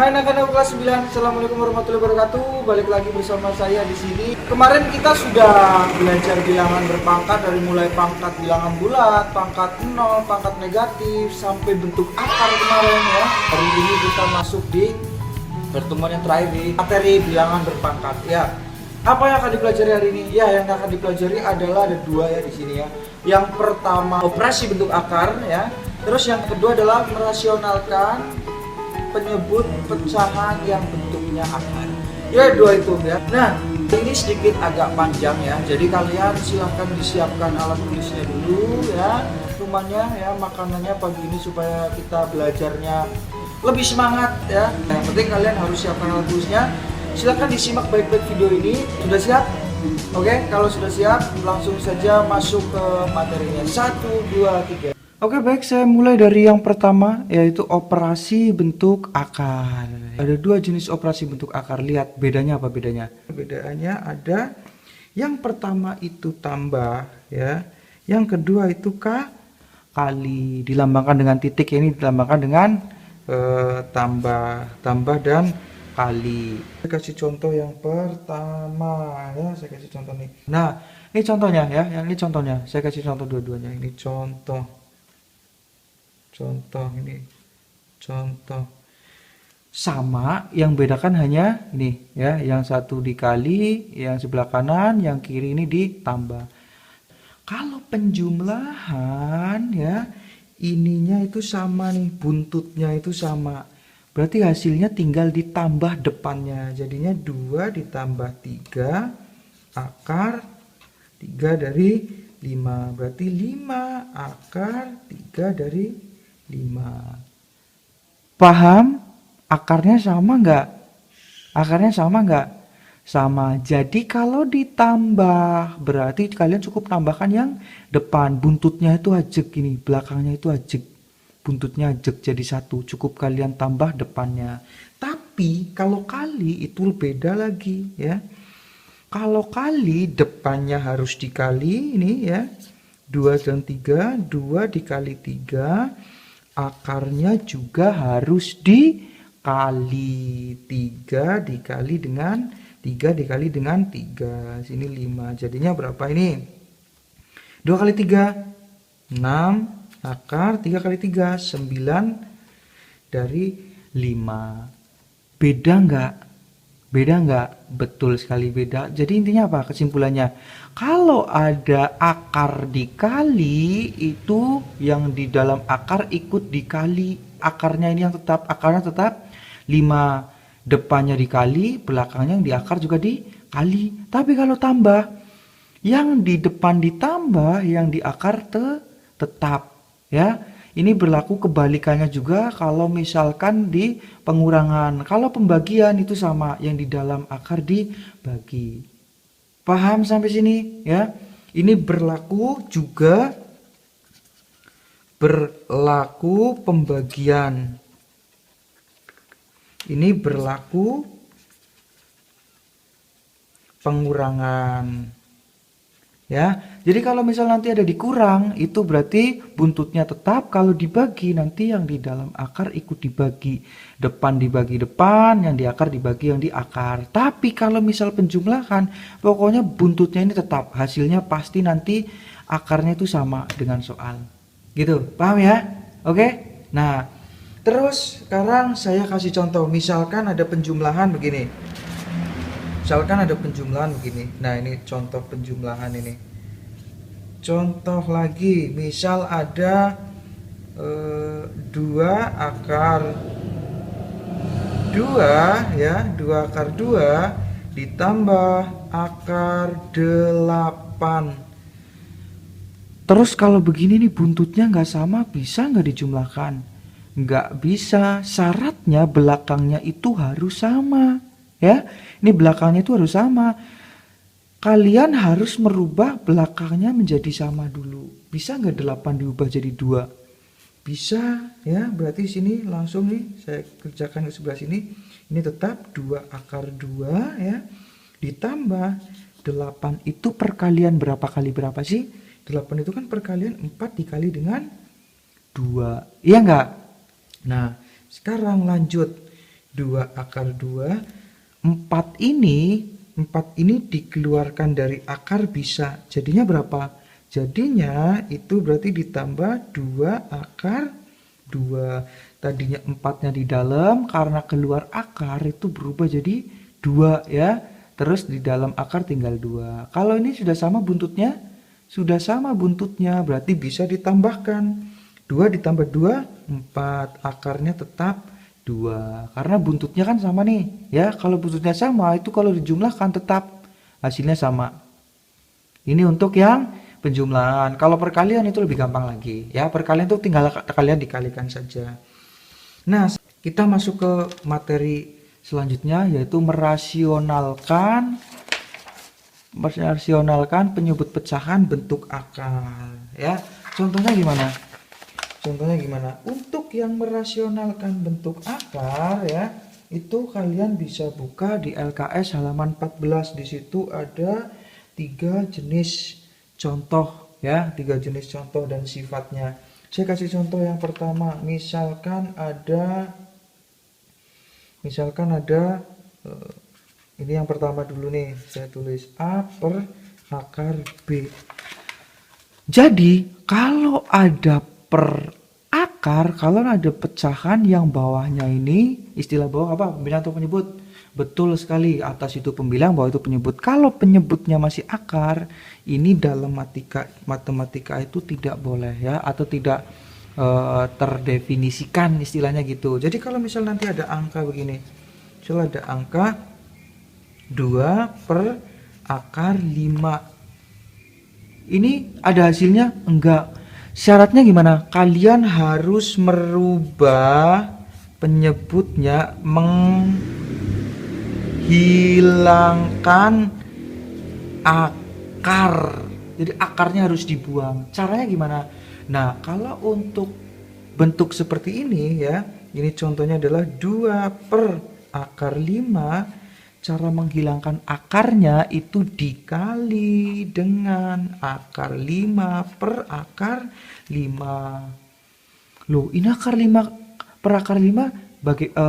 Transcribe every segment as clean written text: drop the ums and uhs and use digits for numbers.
Hai anak-anak kelas 9, Assalamualaikum warahmatullahi wabarakatuh. Balik lagi bersama saya di sini. Kemarin kita sudah belajar bilangan berpangkat dari mulai pangkat bilangan bulat, pangkat 0, pangkat negatif sampai bentuk akar kemarin ya. Hari ini kita masuk di pertemuan yang terakhir di materi bilangan berpangkat ya. Apa yang akan dipelajari hari ini? Ya, yang akan dipelajari adalah ada dua ya di sini ya. Yang pertama operasi bentuk akar ya. Terus yang kedua adalah merasionalkan penyebut pecahan yang bentuknya akar. Ya, dua itu ya. Nah, ini sedikit agak panjang ya. Jadi kalian silahkan disiapkan alat tulisnya dulu ya. Rumahnya ya, makanannya pagi ini supaya kita belajarnya lebih semangat ya. Yang penting kalian harus siapkan alat tulisnya. Silahkan disimak baik-baik video ini. Sudah siap? Oke, kalau sudah siap langsung saja masuk ke materinya. 1, 2, 3. Oke, baik, saya mulai dari yang pertama, yaitu operasi bentuk akar. Ada dua jenis operasi bentuk akar. Lihat bedanya apa bedanya? Bedanya ada yang pertama itu tambah ya, yang kedua itu kali, dilambangkan dengan titik. Ini dilambangkan dengan tambah dan kali. Saya kasih contoh yang pertama ya, saya kasih contoh nih. Nah, ini contohnya ya, yang ini contohnya. Saya kasih contoh dua-duanya. Ini contoh ini contoh sama, yang bedakan hanya ini ya, yang satu dikali, yang sebelah kanan, yang kiri ini ditambah. Kalau penjumlahan ya, ininya itu sama nih, buntutnya itu sama, berarti hasilnya tinggal ditambah depannya, jadinya 2 ditambah 3 akar 3 dari 5, berarti 5 akar 3 dari 5. Paham? Akarnya sama nggak? Akarnya sama nggak? Sama. Jadi kalau ditambah berarti kalian cukup tambahkan yang depan. Buntutnya itu ajek ini, belakangnya itu ajek. Buntutnya ajek jadi satu. Cukup kalian tambah depannya. Tapi kalau kali itu beda lagi ya. Kalau kali depannya harus dikali ini ya. 2 dan 3, 2 dikali 3. Akarnya juga harus dikali, 3 dikali dengan 3, sini 5, jadinya berapa ini? 2 kali 3 6, akar 3 kali 3 9 dari 5. Beda nggak? Beda nggak? Betul sekali beda. Jadi intinya apa kesimpulannya? Kalau ada akar dikali, itu yang di dalam akar ikut dikali. Akarnya ini yang tetap, akarnya tetap 5. Depannya dikali, belakangnya yang di akar juga dikali. Tapi kalau tambah, yang di depan ditambah, yang di akar tetap ya. Ini berlaku kebalikannya juga kalau misalkan di pengurangan. Kalau pembagian itu sama, yang di dalam akar dibagi. Paham sampai sini ya? Ini berlaku juga berlaku pembagian. Ini berlaku pengurangan. Ya, jadi kalau misal nanti ada dikurang, itu berarti buntutnya tetap. Kalau dibagi, nanti yang di dalam akar ikut dibagi. Depan dibagi depan, yang di akar dibagi yang di akar. Tapi kalau misal penjumlahan, pokoknya buntutnya ini tetap. Hasilnya pasti nanti akarnya itu sama dengan soal. Gitu, paham ya? Oke? Nah, terus sekarang saya kasih contoh. Misalkan ada penjumlahan begini. Nah, ini contoh penjumlahan ini. Contoh lagi, misal ada 2 akar 2 ya, 2 akar 2 ditambah akar 8. Terus kalau begini nih buntutnya nggak sama, bisa nggak dijumlahkan? Nggak bisa, syaratnya belakangnya itu harus sama. Ya, ini belakangnya itu harus sama. Kalian harus merubah belakangnya menjadi sama dulu. Bisa nggak 8 diubah jadi 2? Bisa ya, berarti sini langsung nih saya kerjakan ke sebelah sini. Ini tetap 2 akar 2 ya. Ditambah 8 itu perkalian berapa kali berapa sih? 8 itu kan perkalian 4 dikali dengan 2. Iya nggak? Nah, sekarang lanjut. 2 akar 2. 4 ini dikeluarkan dari akar bisa. Jadinya berapa? Jadinya itu berarti ditambah 2 akar 2. Tadinya 4-nya di dalam, karena keluar akar itu berubah jadi 2 ya. Terus di dalam akar tinggal 2. Kalau ini sudah sama buntutnya? Sudah sama buntutnya, berarti bisa ditambahkan. 2 ditambah 2, 4. Akarnya tetap 2. Karena buntutnya kan sama nih. Ya, kalau buntutnya sama, itu kalau dijumlahkan tetap hasilnya sama. Ini untuk yang penjumlahan. Kalau perkalian itu lebih gampang lagi. Ya, perkalian itu tinggal kalian dikalikan saja. Nah, kita masuk ke materi selanjutnya, yaitu merasionalkan penyebut pecahan bentuk akar. Ya, contohnya gimana? Untuk yang merasionalkan bentuk akar ya, itu kalian bisa buka di LKS halaman 14. Di situ ada 3 jenis contoh ya, 3 jenis contoh dan sifatnya. Saya kasih contoh yang pertama, misalkan ada ini yang pertama dulu nih, saya tulis A per akar B. Jadi kalau ada per akar, kalau ada pecahan yang bawahnya ini, istilah bawah apa? Pembilang atau penyebut? Betul sekali, atas itu pembilang, bawah itu penyebut. Kalau penyebutnya masih akar, ini dalam matematika itu tidak boleh ya, atau tidak terdefinisikan istilahnya gitu. Jadi kalau misal nanti ada angka begini, misal ada angka 2 per akar 5. Ini ada hasilnya? Enggak. Syaratnya gimana? Kalian harus merubah penyebutnya, menghilangkan akar. Jadi akarnya harus dibuang. Caranya gimana? Nah, kalau untuk bentuk seperti ini ya, ini contohnya adalah 2 per akar 5. Cara menghilangkan akarnya itu dikali dengan akar 5 per akar 5. Loh, ini akar 5 per akar 5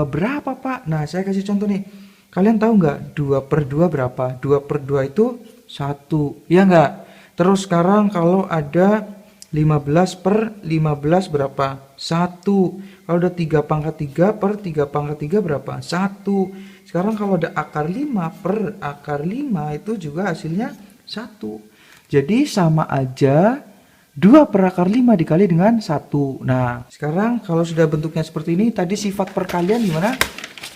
berapa, Pak? Nah, saya kasih contoh nih. Kalian tahu nggak 2 per 2 berapa? 2 per 2 itu 1, ya nggak? Terus sekarang kalau ada 15 per 15 berapa? 1. Kalau ada 3 pangkat 3 per 3 pangkat 3 berapa? 1. Sekarang kalau ada akar 5 per akar 5 itu juga hasilnya 1. Jadi sama aja 2 per akar 5 dikali dengan 1. Nah, sekarang kalau sudah bentuknya seperti ini, tadi sifat perkalian gimana?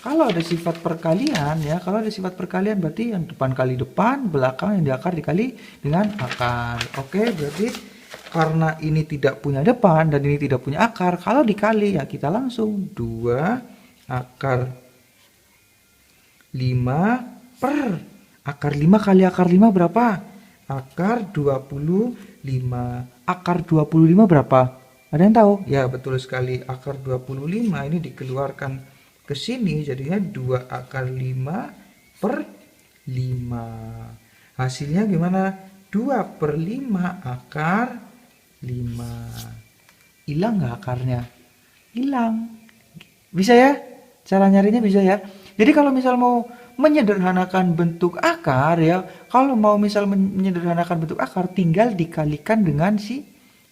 Kalau ada sifat perkalian ya, berarti yang depan kali depan, belakang yang di akar dikali dengan akar. Oke, berarti karena ini tidak punya depan dan ini tidak punya akar, kalau dikali ya kita langsung 2 akar 5 per akar 5 kali akar 5 berapa? Akar 25. Akar 25 berapa? Ada yang tahu? Ya, betul sekali. Akar 25 ini dikeluarkan ke sini jadinya 2 akar 5 per 5. Hasilnya gimana? 2 per 5 akar 5. Hilang nggak akarnya? Hilang. Bisa ya? Cara nyarinya bisa ya? Jadi kalau misal mau menyederhanakan bentuk akar ya, kalau mau misal menyederhanakan bentuk akar, tinggal dikalikan dengan si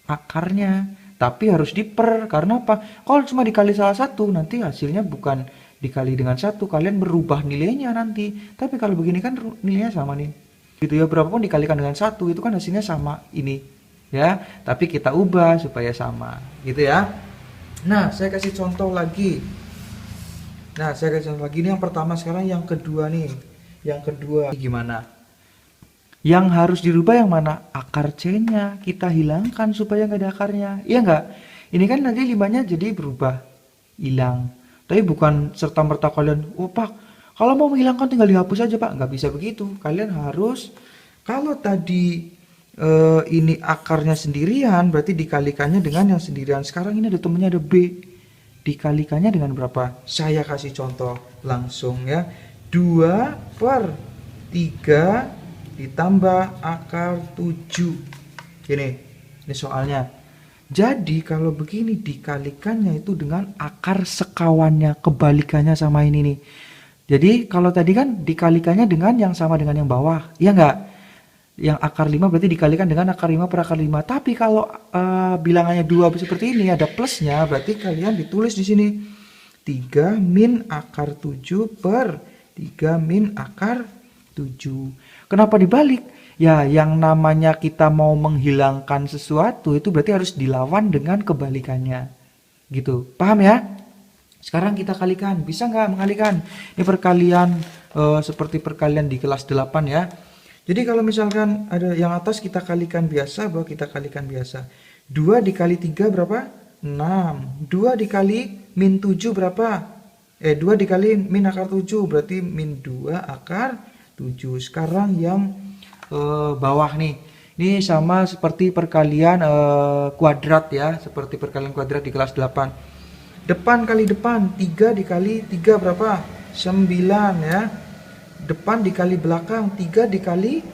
akarnya. Tapi harus diper, karena apa? Kalau cuma dikali salah satu, nanti hasilnya bukan dikali dengan 1, kalian merubah nilainya nanti. Tapi kalau begini kan nilainya sama nih. Gitu ya, berapapun dikalikan dengan 1, itu kan hasilnya sama ini. Ya, tapi kita ubah supaya sama. Gitu ya. Nah, saya kasih contoh lagi. Ini yang pertama, sekarang yang kedua nih. Yang kedua gimana? Yang harus dirubah yang mana? Akar C-nya kita hilangkan supaya nggak ada akarnya. Iya nggak? Ini kan nanti 5-nya jadi berubah, hilang. Tapi bukan serta-merta kalian, oh Pak, kalau mau menghilangkan tinggal dihapus aja Pak. Nggak bisa begitu. Kalian harus, kalau tadi ini akarnya sendirian, berarti dikalikannya dengan yang sendirian. Sekarang ini ada temennya, ada B. Dikalikannya dengan berapa? Saya kasih contoh langsung ya. 2 per 3 ditambah akar 7. Ini soalnya. Jadi kalau begini dikalikannya itu dengan akar sekawannya, kebalikannya sama ini nih. Jadi kalau tadi kan dikalikannya dengan yang sama dengan yang bawah, iya nggak? Yang akar 5 berarti dikalikan dengan akar 5 per akar 5. Tapi kalau bilangannya 2 seperti ini, ada plusnya, berarti kalian ditulis di sini 3 min akar 7 per 3 min akar 7. Kenapa dibalik? Ya, yang namanya kita mau menghilangkan sesuatu itu berarti harus dilawan dengan kebalikannya. Gitu. Paham ya? Sekarang kita kalikan. Bisa nggak mengalikan? Ini perkalian seperti perkalian di kelas 8 ya. Jadi kalau misalkan ada yang atas kita kalikan biasa, bawah kita kalikan biasa. 2 dikali 3 berapa? 6. 2 dikali min 7 berapa? 2 dikali min akar 7 berarti min 2 akar 7. Sekarang yang bawah nih, ini sama seperti perkalian kuadrat ya, seperti perkalian kuadrat di kelas 8. Depan kali depan, 3 dikali 3 berapa? 9 ya. Depan dikali belakang, 3 dikali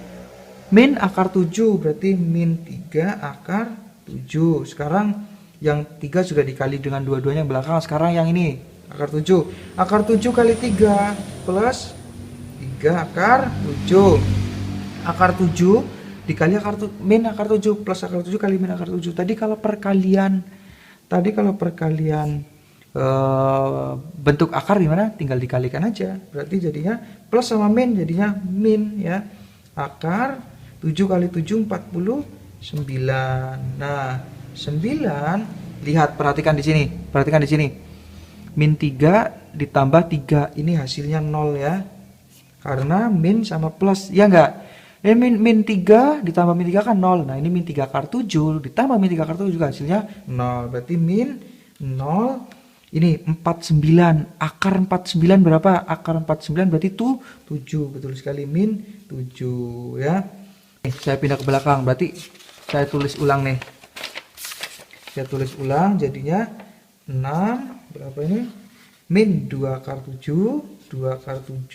min akar 7 berarti min 3 akar 7. Sekarang yang 3 sudah dikali dengan dua-duanya yang belakang. Sekarang yang ini akar 7. Akar 7 kali 3 plus 3 akar 7. Akar 7 dikali min akar 7 plus akar 7 kali min akar 7. Tadi kalau perkalian bentuk akar gimana? Tinggal dikalikan aja. Berarti jadinya plus sama min jadinya min ya. Akar 7 kali 7 49. Nah, 9 lihat perhatikan di sini. Perhatikan di sini. Min 3 ditambah 3 ini hasilnya 0 ya. Karena min sama plus, ya enggak? Min 3 ditambah min 3 kan 0. Nah, ini min 3 akar 7 ditambah min 3 akar 7 juga hasilnya 0. Berarti min 0. Ini 49. Akar 49 berapa? Akar 49 berarti itu 7. Betul sekali, min 7 ya. Saya pindah ke belakang. Berarti saya tulis ulang nih. Saya tulis ulang jadinya 6 berapa ini? Min 2 akar 7, 2 akar 7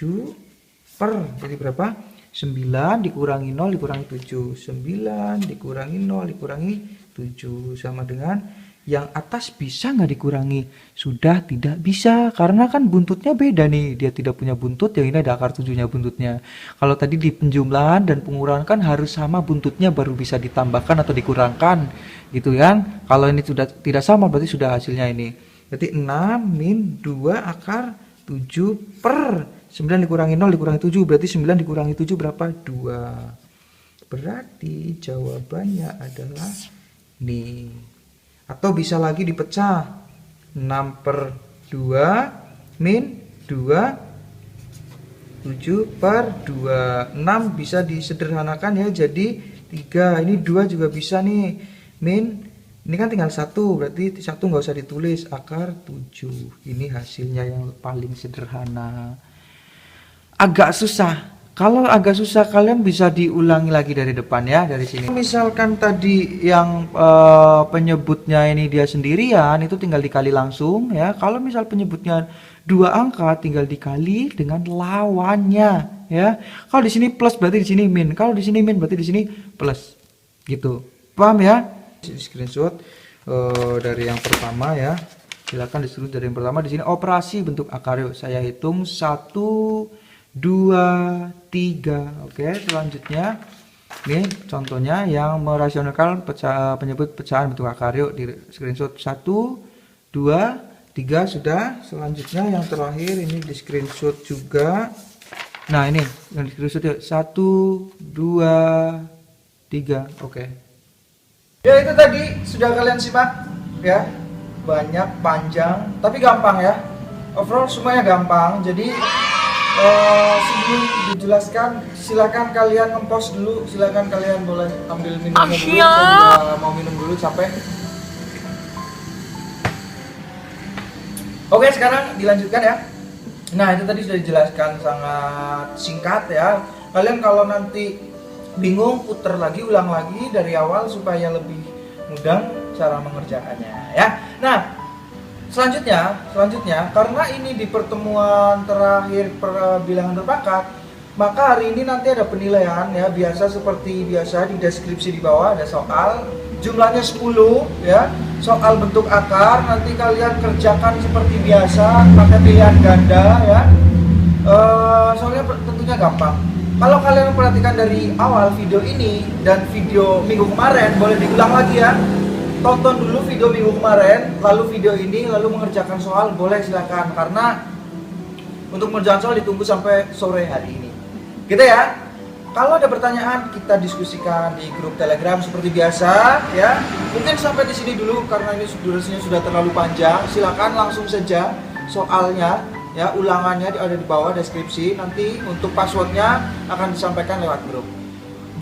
per jadi berapa? 9 dikurangi 0 dikurangi 7. 9 dikurangi 0 dikurangi 7 sama dengan yang atas. Bisa nggak dikurangi? Sudah tidak bisa karena kan buntutnya beda nih. Dia tidak punya buntut, yang ini ada akar 7-nya buntutnya. Kalau tadi di penjumlahan dan pengurangan kan harus sama buntutnya baru bisa ditambahkan atau dikurangkan gitu kan. Kalau ini sudah tidak sama berarti sudah hasilnya ini. Berarti 6 min 2 akar 7 per 9 dikurangi 0 dikurangi 7 berarti 9 dikurangi 7 berapa? 2. Berarti jawabannya adalah nih. Atau bisa lagi dipecah 6 per 2 min 2 7 per 2. 6 bisa disederhanakan ya jadi 3. Ini 2 juga bisa nih. Min ini kan tinggal 1 berarti 1 nggak usah ditulis akar 7. Ini hasilnya yang paling sederhana. Agak susah. Kalau agak susah kalian bisa diulangi lagi dari depan ya, dari sini. Misalkan tadi yang penyebutnya ini dia sendirian itu tinggal dikali langsung ya. Kalau misal penyebutnya 2 angka tinggal dikali dengan lawannya ya. Kalau di sini plus berarti di sini min. Kalau di sini min berarti di sini plus. Gitu. Paham ya? Di screenshot dari yang pertama ya. Silakan disuruh dari yang pertama. Di sini operasi bentuk akar. Yuk saya hitung 1 2, 3. Oke, selanjutnya ini contohnya yang merasionalkan penyebut pecahan bentuk akar. Yuk di screenshot 1 2 3 sudah. Selanjutnya yang terakhir ini di screenshot juga. Nah, ini yang di screenshot yuk 1 2 3. Oke. Ya itu tadi sudah kalian simak ya. Banyak, panjang, tapi gampang ya. Overall semuanya gampang. Jadi sebelum dijelaskan silakan kalian ngepost dulu, silakan kalian boleh ambil minum dulu. Saya mau minum dulu capek. Oke, sekarang dilanjutkan ya. Nah, itu tadi sudah dijelaskan sangat singkat ya. Kalian kalau nanti bingung putar lagi, ulang lagi dari awal supaya lebih mudah cara mengerjakannya ya. Nah, selanjutnya karena ini di pertemuan terakhir bilangan berpangkat, Maka hari ini nanti ada penilaian ya, biasa seperti biasa di deskripsi di bawah ada soal. Jumlahnya 10 ya. Soal bentuk akar nanti kalian kerjakan seperti biasa pakai pilihan ganda ya. Soalnya tentunya gampang. Kalau kalian perhatikan dari awal video ini dan video minggu kemarin, boleh diulang lagi ya. Tonton dulu video minggu kemarin, lalu video ini, lalu mengerjakan soal, boleh silakan. Karena untuk mengerjakan soal ditunggu sampai sore hari ini. Gitu ya. Kalau ada pertanyaan kita diskusikan di grup Telegram seperti biasa ya. Mungkin sampai di sini dulu karena ini durasinya sudah terlalu panjang. Silakan langsung saja soalnya ya, ulangannya ada di bawah deskripsi. Nanti untuk passwordnya akan disampaikan lewat grup.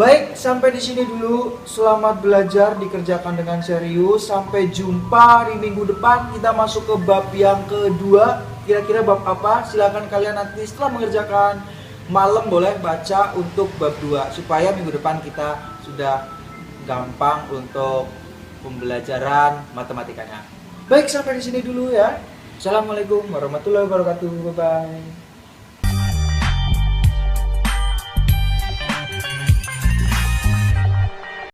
Baik, sampai di sini dulu. Selamat belajar, dikerjakan dengan serius. Sampai jumpa di minggu depan. Kita masuk ke bab yang kedua. Kira-kira bab apa? Silakan kalian nanti setelah mengerjakan malam boleh baca untuk bab 2 supaya minggu depan kita sudah gampang untuk pembelajaran matematikanya. Baik, sampai di sini dulu ya. Assalamualaikum warahmatullahi wabarakatuh. Bye bye.